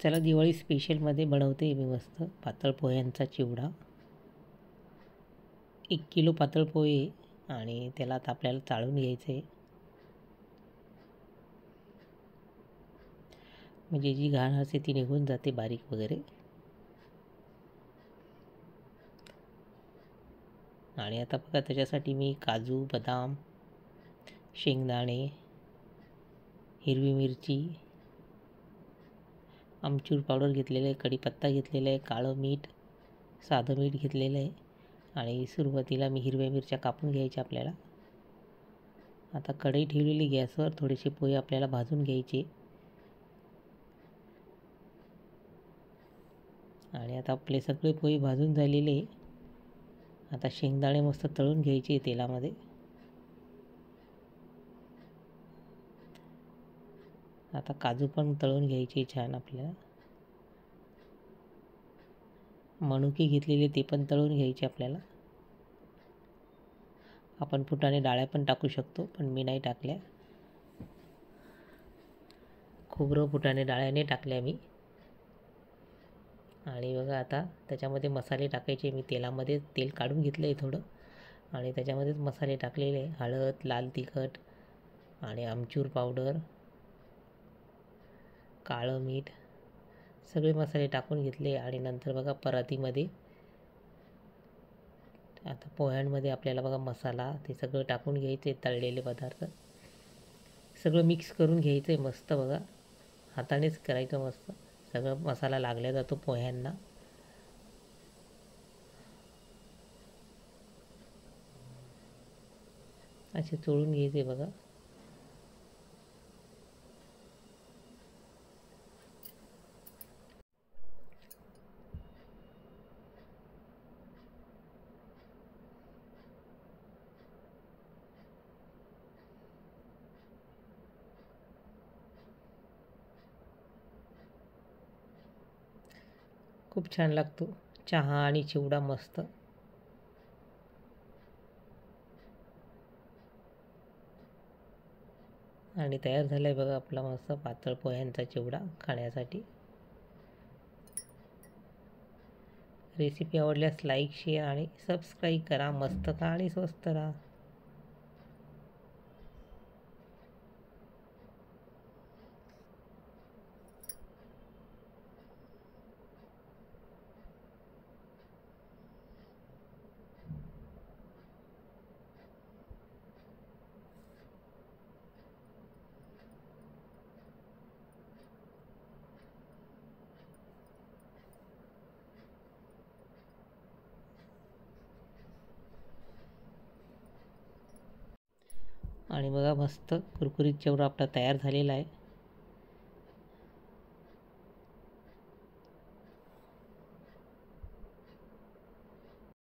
चला दिवाळी स्पेशलमध्ये बनवते मी मस्त पातळ पोह्यांचा चिवडा. 1 किलो पातळ पोहे आणि त्याला आता आपल्याला चाळून घ्यायचं आहे. म्हणजे जी घाण असते ती निघून जाते बारीक वगैरे. आणि आता बघा त्याच्यासाठी मी काजू, बदाम, शेंगदाणे, हिरवी मिरची, आमचूर पावडर घेतलेलं आहे, कढीपत्ता घेतलेला आहे, काळं मीठ, साधं मीठ घेतलेलं आहे. आणि सुरुवातीला मी हिरव्या मिरच्या कापून घ्यायच्या आपल्याला. आता कढई ठेवलेली गॅसवर, थोडेसे पोहे आपल्याला भाजून घ्यायचे. आणि आता आपले सगळे पोहे भाजून झालेले. आता शेंगदाणे मस्त तळून घ्यायचे तेलामध्ये. आता काजू पण तळून घ्यायचे छान आपल्याला. मनुके घेतलेले ते पण तळून घ्यायचे आपल्याला. आपण फुटाणे डाळ्या पण टाकू शकतो, पण मी नाही टाकल्या. खोबरं फुटाणे डाळ्याने टाकल्या मी. आणि बघा आता त्याच्यामध्ये मसाले टाकायचे. मी तेलामध्ये तेल काढून घेतलं आहे थोडं आणि त्याच्यामध्येच मसाले टाकलेले आहे. हळद, लाल तिखट आणि आमचूर पावडर, काळं मीठ, सगळे मसाले टाकून घेतले. आणि नंतर बघा परातीमध्ये आता पोह्यांमध्ये आपल्याला बघा मसाला ते सगळं टाकून घ्यायचे. तळलेले पदार्थ सगळं मिक्स करून घ्यायचं आहे मस्त. बघा हातानेच करायचं मस्त. सगळं मसाला लागला जातो पोह्यांना. असे चोळून घ्यायचे बघा. खूप छान लागतो चहा आणि चिवडा मस्त. आणि तयार झाला आहे बघा आपला मस्त पातळ पोह्यांचा चिवडा खाण्यासाठी. रेसिपी आवडल्यास लाईक, शेअर आणि सबस्क्राईब करा. मस्त खा आणि स्वस्त राहा. आणि बघा मस्त कुरकुरीत चिवडा आपला तयार झालेला आहे.